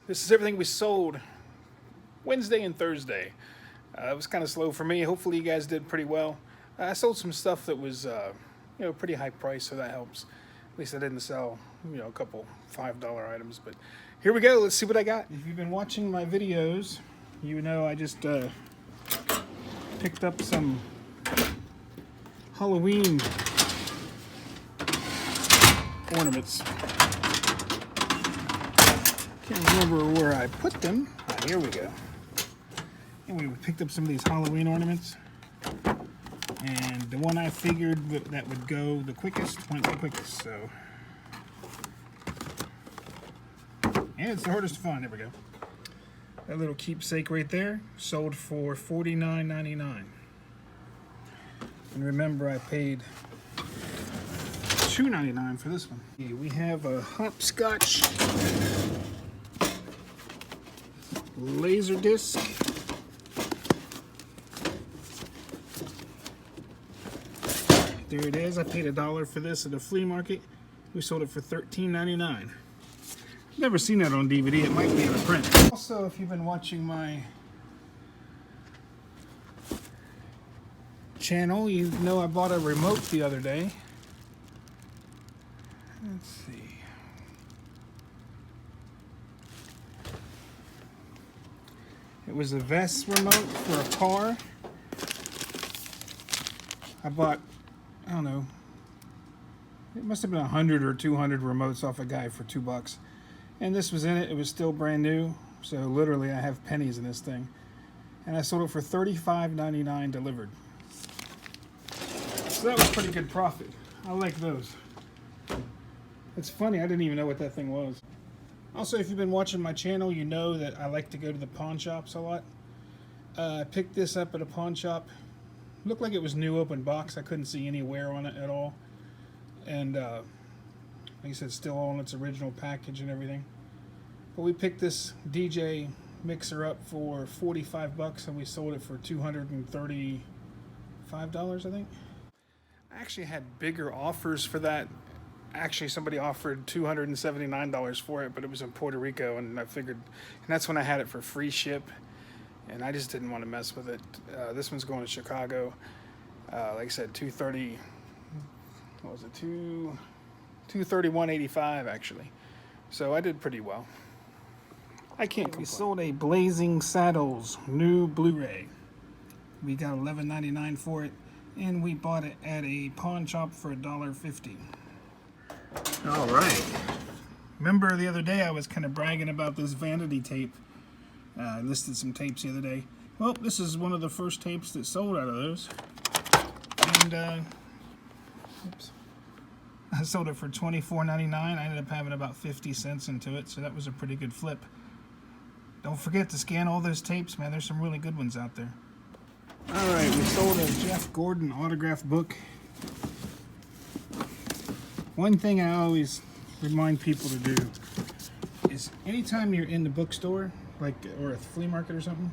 This is everything we sold Wednesday and Thursday. It was kind of slow for me. Hopefully you guys did pretty well. I sold some stuff that was, pretty high price, so that helps. At least I didn't sell, a couple $5 items. But here we go. Let's see what I got. If you've been watching my videos, you know I just picked up some Halloween ornaments. Can't remember where I put them. Here we go. And we picked up some of these Halloween ornaments. And the one I figured that would go the quickest went the quickest. So, and it's the hardest to find. There we go. That little keepsake right there sold for $49.99. And remember, I paid $2.99 for this one. We have a hopscotch laser disc. There it is. I paid $1 for this at a flea market. We sold it for $13.99. Never seen that on DVD. It might be out of print. Also, if you've been watching my channel, you know I bought a remote the other day. Let's see. It was a Vhs remote for a car. I bought, I don't know, it must have been 100 or 200 remotes off a guy for $2. And this was in it. It was still brand new. So literally I have pennies in this thing. And I sold it for $35.99 delivered. So that was pretty good profit. I like those. It's funny, I didn't even know what that thing was. Also, if you've been watching my channel, you know that I like to go to the pawn shops a lot. I picked this up at a pawn shop. Looked like it was new open box. I couldn't see any wear on it at all. And like I said, still on its original package and everything. But we picked this DJ mixer up for $45 and we sold it for $235, I think. I actually had bigger offers for that. Actually, somebody offered $279 for it, but it was in Puerto Rico, and I figured, and that's when I had it for free ship, and I just didn't want to mess with it. This one's going to Chicago. Like I said, $231.85 actually. So I did pretty well. I can't complain. We sold a Blazing Saddles new Blu-ray. We got $11.99 for it, and we bought it at a pawn shop for $1.50. All right. Remember the other day I was kind of bragging about this vanity tape. I listed some tapes the other day. Well, this is one of the first tapes that sold out of those. And, oops. I sold it for $24.99. I ended up having about 50 cents into it, so that was a pretty good flip. Don't forget to scan all those tapes, man. There's some really good ones out there. All right, we sold a Jeff Gordon autograph book. One thing I always remind people to do is anytime you're in the bookstore, or a flea market or something,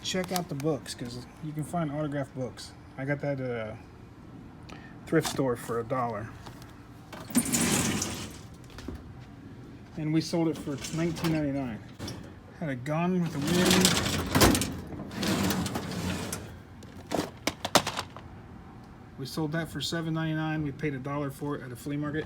check out the books, because you can find autographed books. I got that at a thrift store for $1. And we sold it for $19.99. Had a Gone with the Wind. We sold that for $7.99. We paid $1 for it at a flea market.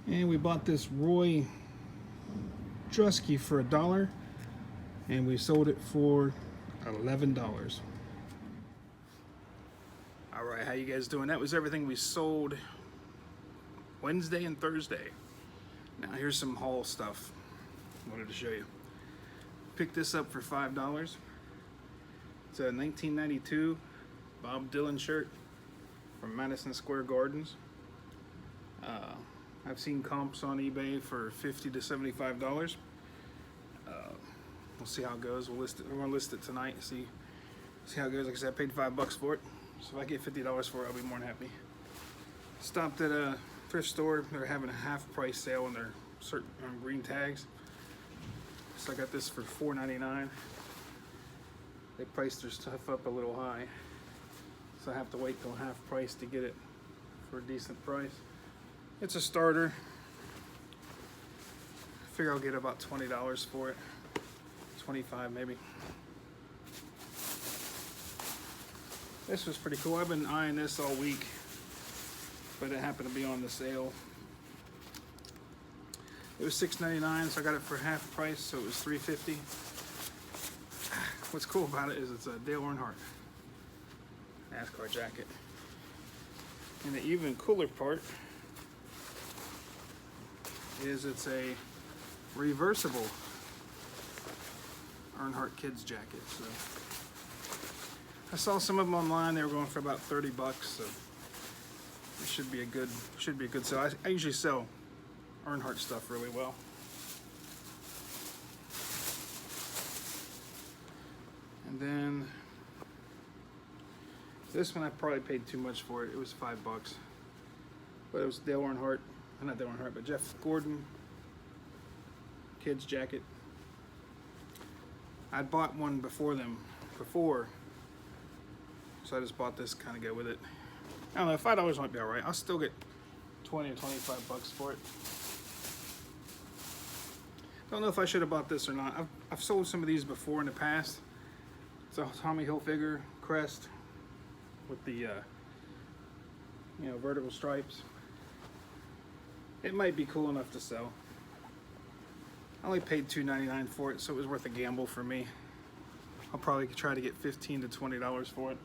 And we bought this Roy Drusky for $1, and we sold it for $11. All right, how you guys doing? That was everything we sold Wednesday and Thursday. Now here's some haul stuff I wanted to show you. Picked this up for $5. It's a 1992 Bob Dylan shirt from Madison Square Gardens. I've seen comps on eBay for $50 to $75. We'll see how it goes. We're gonna list it tonight. See how it goes. Like I said, I paid $5 for it. So if I get $50 for it, I'll be more than happy. Stopped at a thrift store. They're having a half price sale on their certain green tags. So I got this for $4.99. they priced their stuff up a little high, so I have to wait till half price to get it for a decent price. It's a starter. I figure I'll get about $20 for it, 25 maybe. This was pretty cool. I've been eyeing this all week, but it happened to be on the sale. It was $6.99, so I got it for half price, so it was $3.50. What's cool about it is it's a Dale Earnhardt NASCAR jacket. And the even cooler part is it's a reversible Earnhardt kids jacket. So I saw some of them online. They were going for about 30 bucks, so it should be a good sale. I usually sell Earnhardt stuff really well. And then this one I probably paid too much for it. It was $5, but it was Dale Earnhardt, not Dale Earnhardt, but Jeff Gordon kids jacket. I'd bought one before, so I just bought this, kind of go with it. I don't know, $5 might be all right. I'll still get 20 or 25 bucks for it. Don't know if I should have bought this or not. I've sold some of these before in the past. It's a Tommy Hilfiger crest with the vertical stripes. It might be cool enough to sell. I only paid $2.99 for it, so it was worth a gamble for me. I'll probably try to get $15 to $20 for it.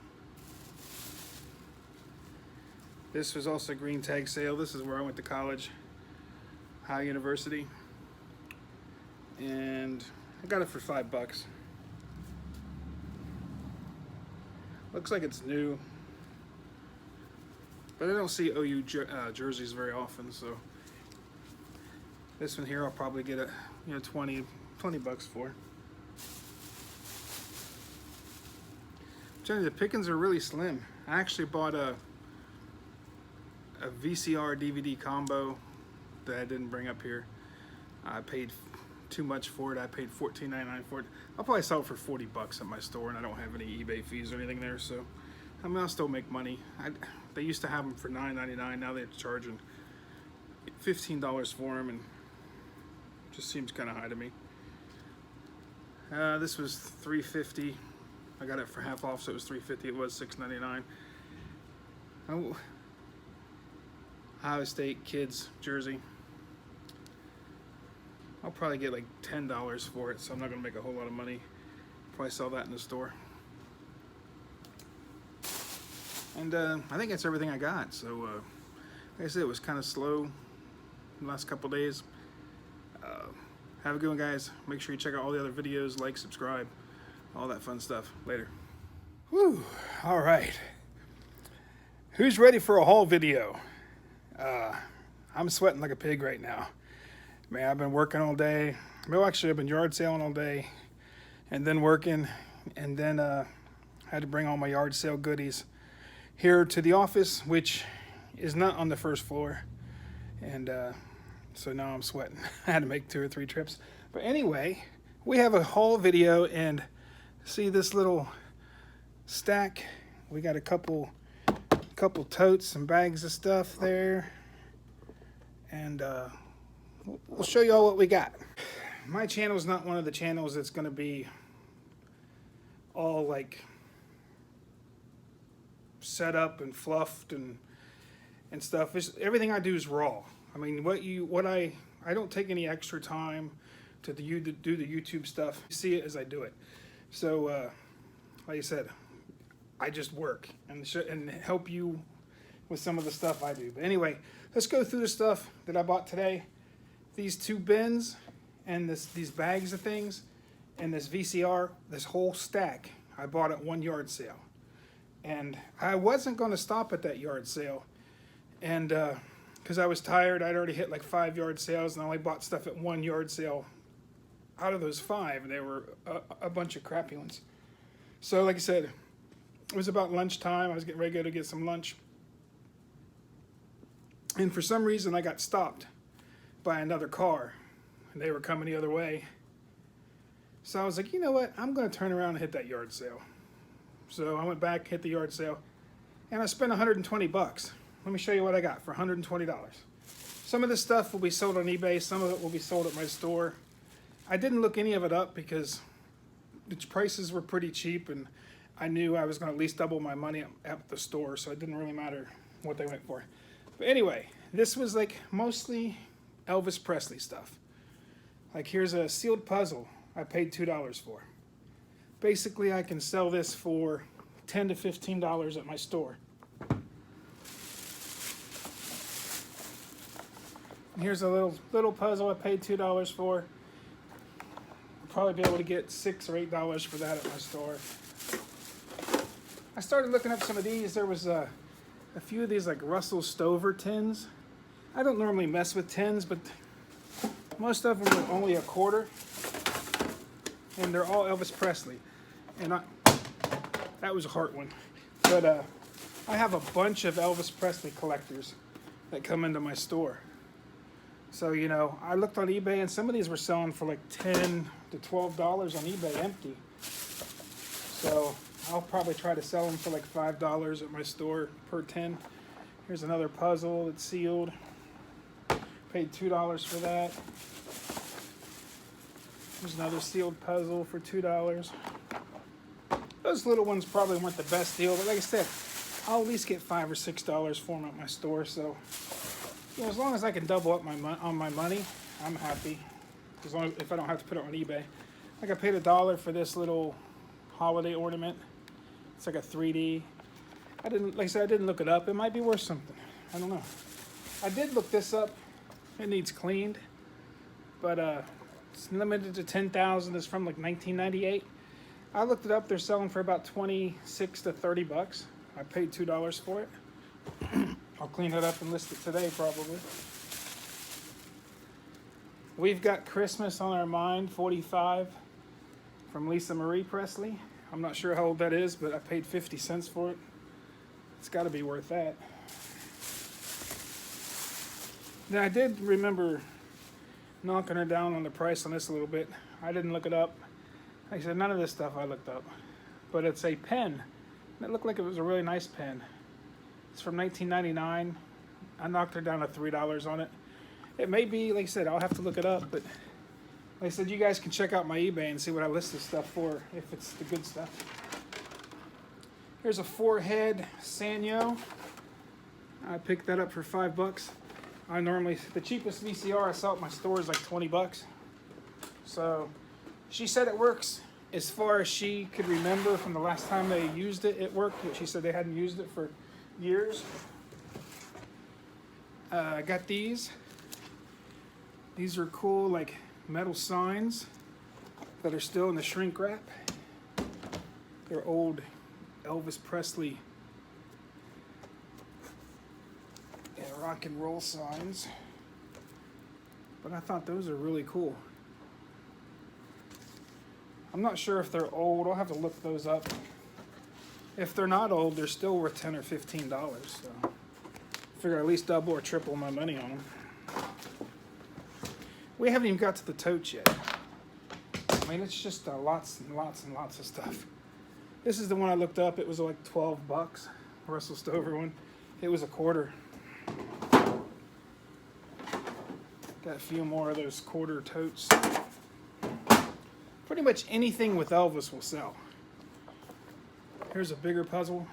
This was also a green tag sale. This is where I went to college, Ohio University, and I got it for $5. Looks like it's new, but I don't see OU jerseys very often, so this one here I'll probably get a 20 bucks for. The pickings are really slim. I actually bought a VCR DVD combo that I didn't bring up here. I paid too much for it. I paid $14.99 for it. I'll probably sell it for 40 bucks at my store, and I don't have any eBay fees or anything there, so I mean, I'll still make money. They used to have them for $9.99. Now they're charging $15 for them, and it just seems kind of high to me. This was $3.50. I got it for half off, so it was $3.50. It was $6.99. Oh, Ohio State kids jersey. I'll probably get like $10 for it, so I'm not gonna make a whole lot of money. Probably sell that in the store. And I think that's everything I got. So like I said, it was kind of slow the last couple days. Have a good one, guys. Make sure you check out all the other videos, like, subscribe, all that fun stuff. Later. Whew, all right. Who's ready for a haul video? I'm sweating like a pig right now. Man, I've been working all day. Well, actually, I've been yard sailing all day and then working, and then had to bring all my yard sale goodies here to the office, which is not on the first floor. And so now I'm sweating. I had to make 2 or 3 trips. But anyway, we have a haul video, and see this little stack? We got a couple totes, some bags of stuff there. And we'll show you all what we got. My channel is not one of the channels that's going to be all like set up and fluffed and stuff. Everything I do is raw. I mean, I don't take any extra time to do the YouTube stuff. You see it as I do it. So, like I said, I just work and help you with some of the stuff I do. But anyway, let's go through the stuff that I bought today. These 2 bins and these bags of things and this VCR, this whole stack I bought at one yard sale. And I wasn't going to stop at that yard sale, and because I was tired. I'd already hit like 5 yard sales, and I only bought stuff at 1 yard sale out of those 5, and they were a bunch of crappy ones. So like I said, it was about lunchtime. I was getting ready to go to get some lunch, and for some reason I got stopped by another car, and they were coming the other way. So I was like, you know what? I'm going to turn around and hit that yard sale. So I went back, hit the yard sale, and I spent 120 bucks. Let me show you what I got for $120. Some of this stuff will be sold on eBay. Some of it will be sold at my store. I didn't look any of it up because the prices were pretty cheap, and I knew I was going to at least double my money at the store, so it didn't really matter what they went for. But anyway, this was like mostly Elvis Presley stuff. Like here's a sealed puzzle I paid $2 for. Basically, I can sell this for $10 to $15 at my store. And here's a little puzzle I paid $2 for. I'll probably be able to get $6 or $8 for that at my store. I started looking up some of these. There was a few of these like Russell Stover tins. I don't normally mess with tins, but most of them are only a quarter. And they're all Elvis Presley. And that was a hard one. But I have a bunch of Elvis Presley collectors that come into my store. So, you know, I looked on eBay and some of these were selling for like $10 to $12 on eBay empty. So I'll probably try to sell them for like $5 at my store per 10. Here's another puzzle that's sealed. Paid $2 for that. Here's another sealed puzzle for $2. Those little ones probably weren't the best deal, but like I said, I'll at least get $5 or $6 for them at my store. So, you know, as long as I can double up on my money, I'm happy. As long as if I don't have to put it on eBay. Like I paid $1 for this little holiday ornament. It's like a 3D. Like I said, I didn't look it up. It might be worth something. I don't know. I did look this up. It needs cleaned, but it's limited to 10,000. It's from like 1998. I looked it up. They're selling for about 26 to 30 bucks. I paid $2 for it. I'll clean it up and list it today probably. We've Got Christmas on Our Mind, 45, from Lisa Marie Presley. I'm not sure how old that is, but I paid 50 cents for it. It's got to be worth that. Now, I did remember knocking her down on the price on this a little bit. I didn't look it up. Like I said, none of this stuff I looked up. But it's a pen. It looked like it was a really nice pen. It's from 1999. I knocked her down to $3 on it. It may be, like I said, I'll have to look it up. But like I said, you guys can check out my eBay and see what I list this stuff for, if it's the good stuff. Here's a 4-head Sanyo. I picked that up for $5. The cheapest VCR I sell at my store is like 20 bucks. So she said it works as far as she could remember from the last time they used it. It worked, but she said they hadn't used it for years. I got these. These are cool, like metal signs that are still in the shrink wrap. They're old Elvis Presley rock and roll signs, but I thought those are really cool. I'm not sure if they're old. I'll have to look those up. If they're not old, they're still worth $10 or $15. So I figure at least double or triple my money on them. We haven't even got to the totes yet. I mean, it's just lots and lots and lots of stuff. This is the one I looked up. It was like 12 bucks. Russell Stover one. It was a quarter. Got a few more of those quarter totes. Pretty much anything with Elvis will sell. Here's a bigger puzzle.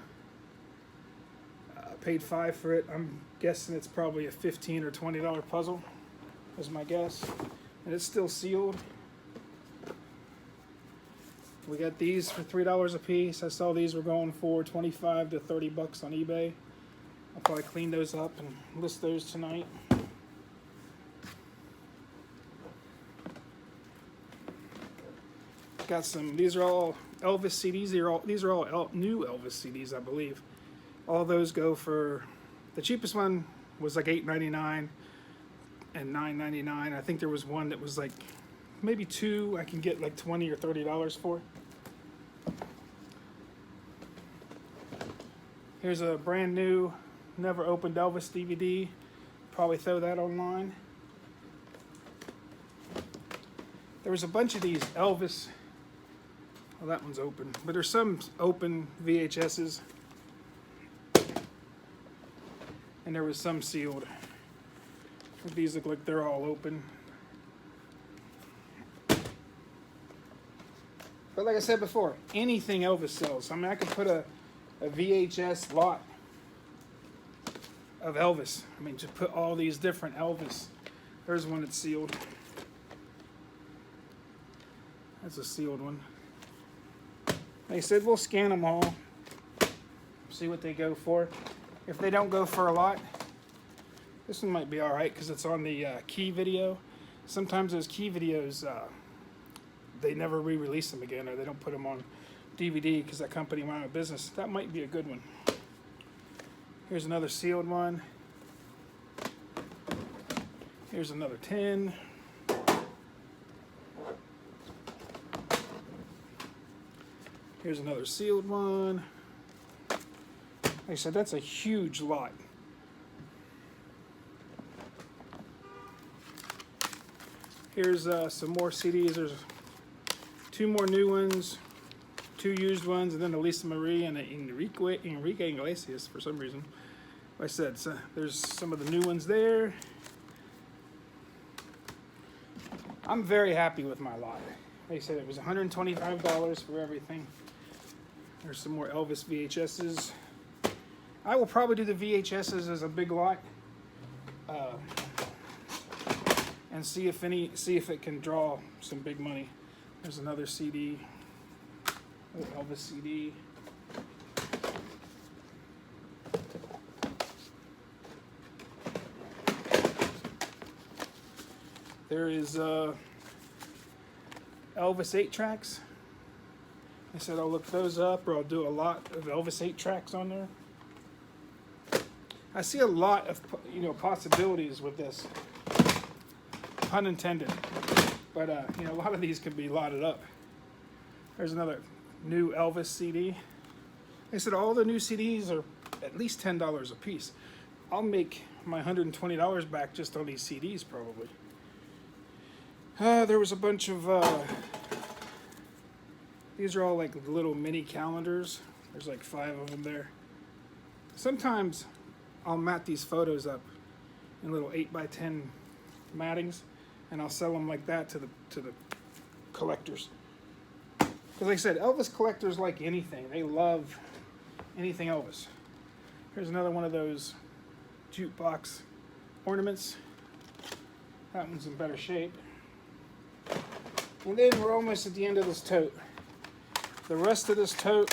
I paid $5 for it. I'm guessing it's probably a $15 or $20 puzzle, is my guess. And it's still sealed. We got these for $3 a piece. I saw these were going for 25 to 30 bucks on eBay. I'll probably clean those up and list those tonight. Got some, these are all Elvis CDs. These are all new Elvis CDs, I believe. All those go for, the cheapest one was like $8.99 and $9.99. I think there was one that was like, maybe two I can get like $20 or $30 for. Here's a brand new, never opened Elvis DVD. Probably throw that online. There was a bunch of these Elvis Well, that one's open, but there's some open VHSs, and there was some sealed. These look like they're all open. But like I said before, anything Elvis sells. I mean, I could put a VHS lot of Elvis. I mean, just put all these different Elvis. There's one that's sealed. That's a sealed one. They said we'll scan them all, see what they go for. If they don't go for a lot, this one might be all right because it's on the key video. Sometimes those key videos, they never re-release them again, or they don't put them on DVD because that company went out of business. That might be a good one. Here's another sealed one. Here's another 10. Here's another sealed one. Like I said, that's a huge lot. Here's some more CDs. There's 2 more new ones, 2 used ones, and then a Lisa Marie and an Enrique Iglesias for some reason. Like I said, so there's some of the new ones there. I'm very happy with my lot. Like I said, it was $125 for everything. There's some more Elvis VHSs. I will probably do the VHSs as a big lot, and see if it can draw some big money. There's another CD, Elvis CD. There is Elvis 8-tracks. I said I'll look those up, or I'll do a lot of Elvis 8-tracks on there. I see a lot of, possibilities with this. Pun intended. But, a lot of these could be lotted up. There's another new Elvis CD. I said all the new CDs are at least $10 a piece. I'll make my $120 back just on these CDs, probably. There was a bunch of... these are all like little mini calendars. There's like 5 of them there. Sometimes I'll mat these photos up in little 8x10 mattings, and I'll sell them like that to the collectors. Because like I said, Elvis collectors like anything. They love anything Elvis. Here's another one of those jukebox ornaments. That one's in better shape. And then we're almost at the end of this tote. The rest of this tote,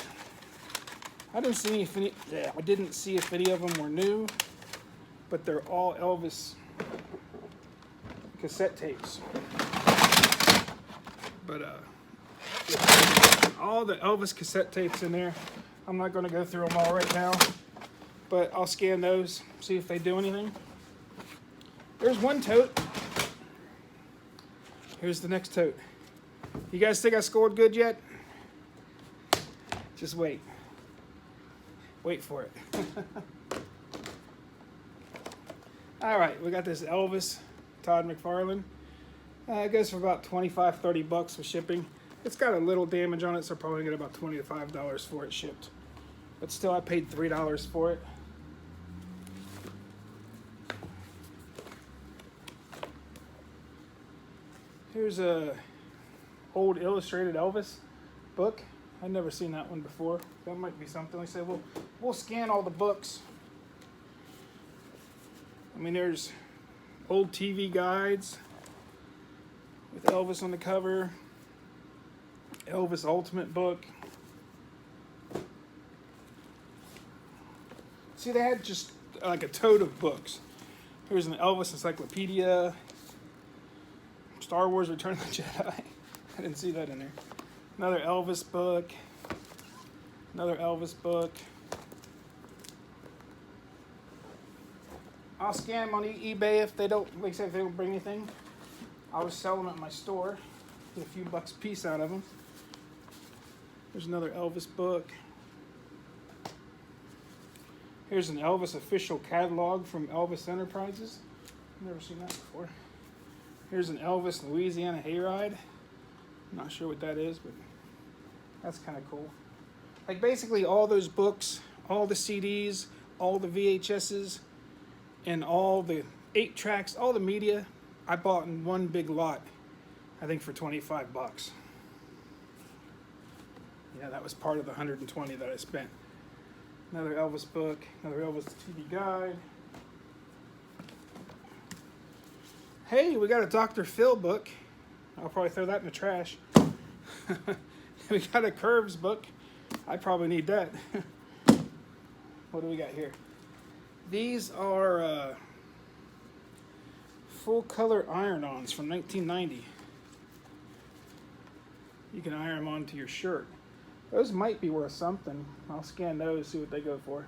I didn't see if any of them were new, but they're all Elvis cassette tapes. But all the Elvis cassette tapes in there. I'm not going to go through them all right now, but I'll scan those, see if they do anything. There's one tote. Here's the next tote. You guys think I scored good yet? Just wait. Wait for it. All right, we got this Elvis Todd McFarlane. It goes for about $25-$30 with shipping. It's got a little damage on it, so probably get about $20 to $5 for it shipped. But still, I paid $3 for it. Here's a old illustrated Elvis book. I've never seen that one before. That might be something. Like I said, we'll scan all the books. I mean, there's old TV guides with Elvis on the cover. Elvis Ultimate book. See, they had just like a tote of books. Here's an Elvis encyclopedia. Star Wars Return of the Jedi. I didn't see that in there. Another Elvis book. Another Elvis book. I'll scan them on eBay if they don't, like I said, if they don't bring anything. I'll just sell them at my store. Get a few bucks a piece out of them. There's another Elvis book. Here's an Elvis official catalog from Elvis Enterprises. I've never seen that before. Here's an Elvis Louisiana Hayride. I'm not sure what that is, but That's kind of cool. Like basically all those books, all the CDs, all the VHSs, and all the 8 tracks, all the media, I bought in one big lot, I think for 25 bucks. Yeah, that was part of the 120 that I spent. Another Elvis book, another Elvis TV guide. Hey, we got a Dr. Phil book. I'll probably throw that in the trash. We got a Curves book. I probably need that. What do we got here? These are full color iron-ons from 1990. You can iron them onto your shirt. Those might be worth something. I'll scan those, see what they go for.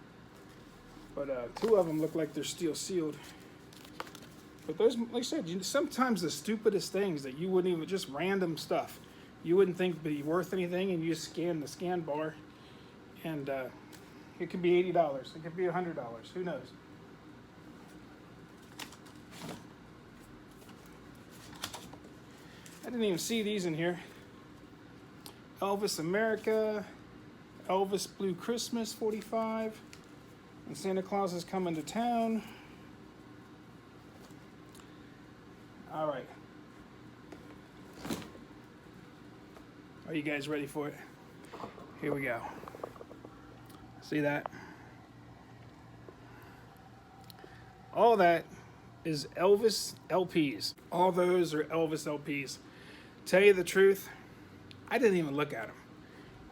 But 2 of them look like they're steel sealed. But those, like I said, sometimes the stupidest things that you wouldn't even, just random stuff, you wouldn't think would be worth anything, and you just scan the scan bar, and it could be $80, it could be $100, who knows? I didn't even see these in here. Elvis America, Elvis Blue Christmas 45, and Santa Claus is Coming to Town. All right. Are you guys ready for it? Here we go. See that? All that is Elvis LPs. All those are Elvis LPs. Tell you the truth, I didn't even look at them.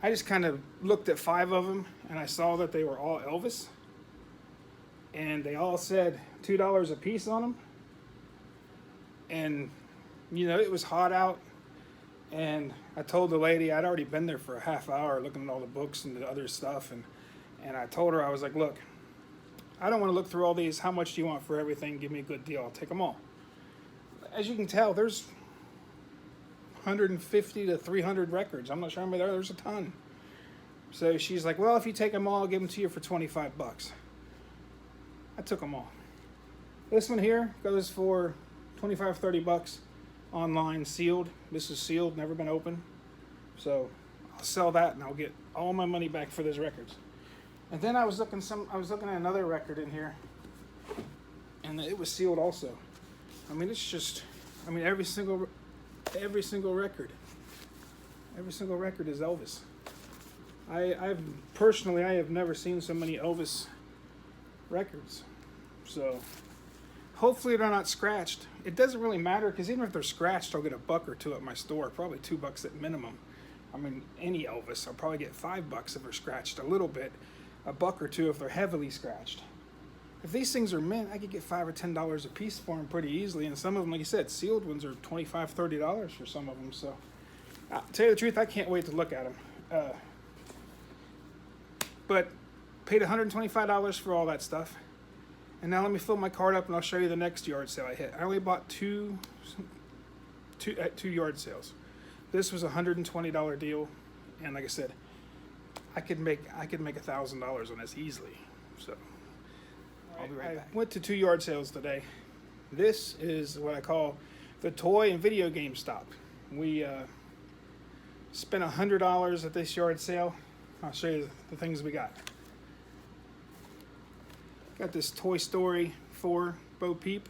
I just kind of looked at 5 of them, and I saw that they were all Elvis. And they all said $2 a piece on them. And, you know, it was hot out, and I told the lady, I'd already been there for a half hour looking at all the books and the other stuff, and I told her, I was like, look, I don't want to look through all these. How much do you want for everything? Give me a good deal. I'll take them all. As you can tell, there's 150 to 300 records. I'm not sure how many there are. There's a ton. So she's like, well, if you take them all, I'll give them to you for 25 bucks. I took them all. This one here goes for 25, 30 bucks online, sealed. This is sealed, never been opened. So I'll sell that and I'll get all my money back for those records. And then I was looking at another record in here, and it was sealed also. I mean, it's just, I mean, every single record. Every single record is Elvis. I have never seen so many Elvis records. So hopefully they're not scratched. It doesn't really matter, because even if they're scratched, I'll get $1 or $2 at my store, probably $2 at minimum. I mean, any Elvis, I'll probably get $5 if they're scratched a little bit, $1 or $2 if they're heavily scratched. If these things are mint, I could get $5 or $10 a piece for them pretty easily. And some of them, like you said, sealed ones are $25, $30 for some of them. So, to tell you the truth, I can't wait to look at them. But paid $125 for all that stuff. And now let me fill my card up, and I'll show you the next yard sale I hit. I only bought two yard sales. This was a $120 deal, and like I said, I could make $1,000 on this easily. So. I'll be right back. I went to 2 yard sales today. This is what I call the toy and video game stop. We spent $100 at this yard sale. I'll show you the things we got. Got this Toy Story 4 Bo Peep.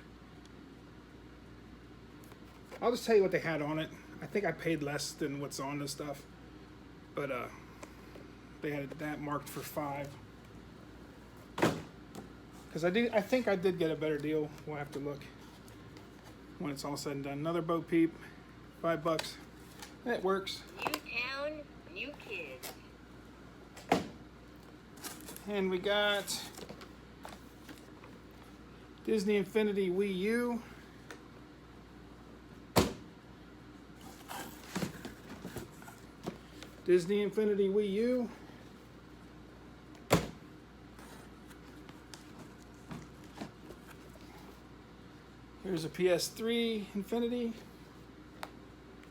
I'll just tell you what they had on it. I think I paid less than what's on this stuff, but they had that marked for $5. Because I think I did get a better deal. We'll have to look when it's all said and done. Another Bo Peep, $5. That works. New town, new kids. And we got Disney Infinity Wii U. Disney Infinity Wii U. Here's a PS3 Infinity.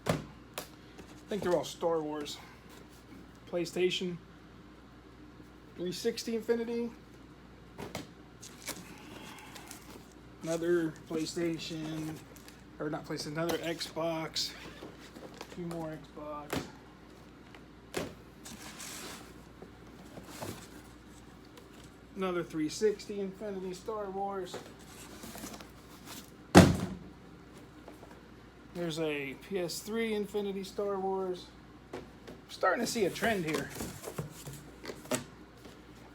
I think they're all Star Wars. PlayStation 360 Infinity. Another PlayStation, or not PlayStation, another Xbox. 2 more Xbox. Another 360 Infinity Star Wars. There's a PS3 Infinity Star Wars. I'm starting to see a trend here.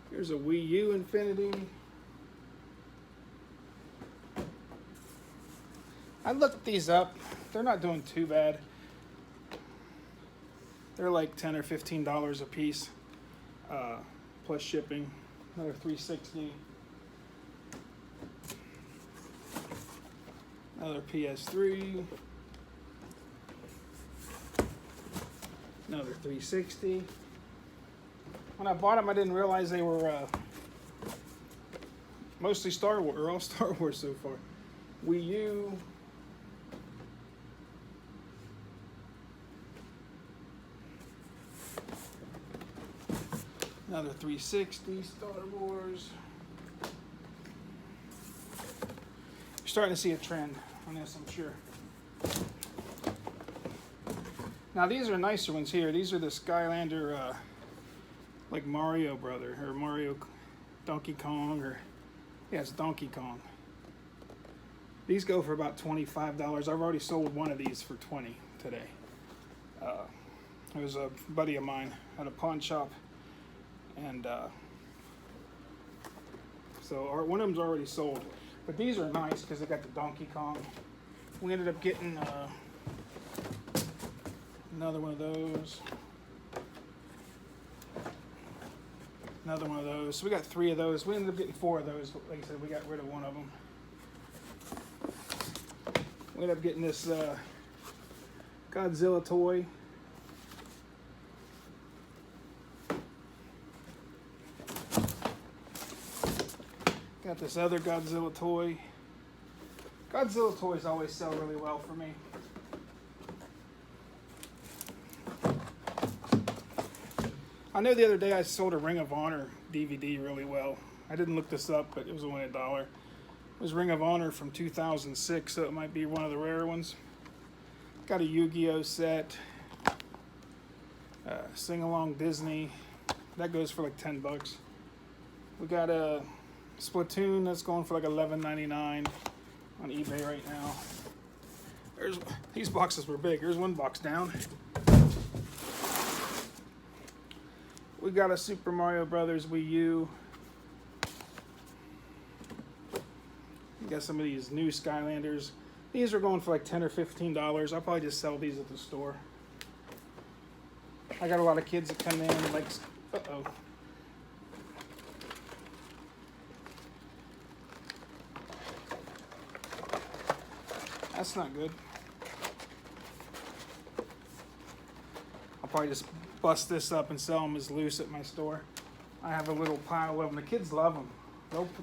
Here's a Wii U Infinity. I looked these up. They're not doing too bad. They're like $10 or $15 a piece, plus shipping. Another 360. Another PS3. Another 360. When I bought them, I didn't realize they were mostly Star Wars, or all Star Wars so far. Wii U. Another 360 Star Wars. You're starting to see a trend on this, I'm sure. Now these are nicer ones here. These are the Skylander, like Mario Brother, or Mario Donkey Kong, or yeah, it's Donkey Kong. These go for about $25. I've already sold one of these for $20 today. It was a buddy of mine at a pawn shop, and so one of them's already sold. But these are nice because they got the Donkey Kong. We ended up getting another one of those. Another one of those. So we got 3 of those. We ended up getting 4 of those, but like I said, we got rid of one of them. We ended up getting this Godzilla toy. Got this other Godzilla toy. Godzilla toys always sell really well for me. I know the other day I sold a Ring of Honor DVD really well. I didn't look this up, but it was only $1. It was Ring of Honor from 2006, so it might be one of the rare ones. Got a Yu-Gi-Oh set. Sing Along Disney. That goes for like $10. We got a Splatoon that's going for like $11.99 on eBay right now. These boxes were big. There's one box down. We got a Super Mario Brothers Wii U. We got some of these new Skylanders. These are going for like $10 or $15. I'll probably just sell these at the store. I got a lot of kids that come in and like, uh-oh. That's not good. I'll probably just bust this up and sell them as loose at my store. I have a little pile of them. The kids love them.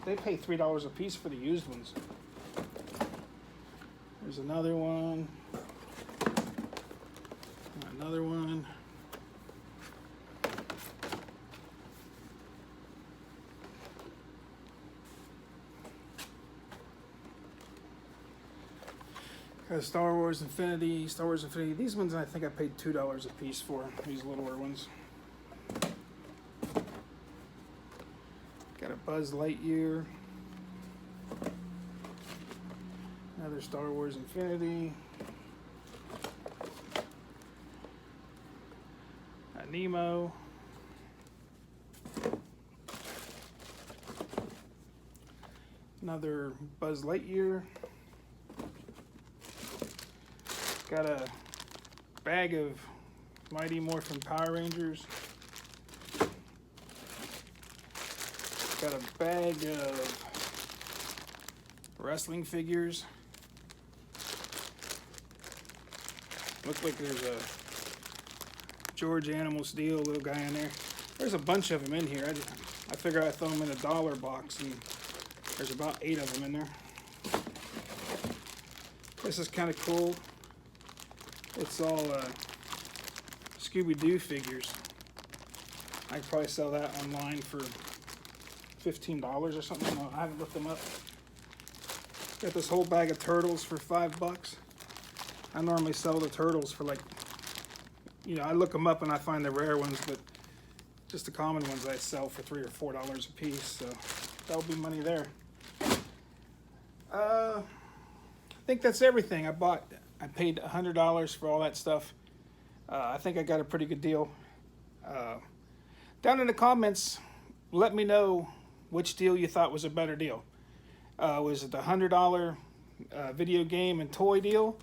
They pay $3 a piece for the used ones. There's another one. Another one. Got Star Wars Infinity, Star Wars Infinity. These ones I think I paid $2 a piece for, these littler ones. Got a Buzz Lightyear. Another Star Wars Infinity. A Nemo. Another Buzz Lightyear. Got a bag of Mighty Morphin Power Rangers. Got a bag of wrestling figures. Looks like there's a George Animal Steel little guy in there. There's a bunch of them in here. I figure I'd throw them in a dollar box, and there's about 8 of them in there. This is kind of cool. It's all Scooby-Doo figures. I could probably sell that online for $15 or something. No, I haven't looked them up. Got this whole bag of turtles for $5. I normally sell the turtles for like, you know, I look them up and I find the rare ones, but Just the common ones I sell for $3 or $4 a piece, so that'll be money there. I think that's everything. I paid $100 for all that stuff. I think I got a pretty good deal. Down in the comments, let me know which deal you thought was a better deal. Was it the $100 video game and toy deal,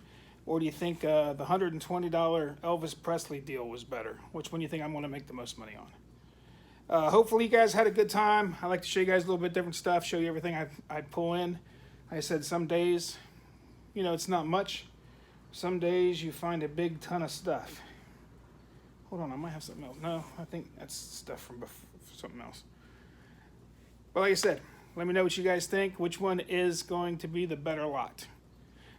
or do you think the $120 Elvis Presley deal was better? Which one do you think I'm going to make the most money on? Hopefully you guys had a good time. I like to show you guys a little bit different stuff, show you everything I pull in. Like I said, some days, you know, it's not much. Some days you find a big ton of stuff. Hold on, I might have something else. No, I think that's stuff from something else. But like I said, let me know what you guys think. Which one is going to be the better lot?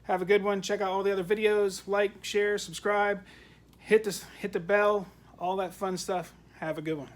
Have a good one. Check out all the other videos. Like, share, subscribe. Hit the bell. All that fun stuff. Have a good one.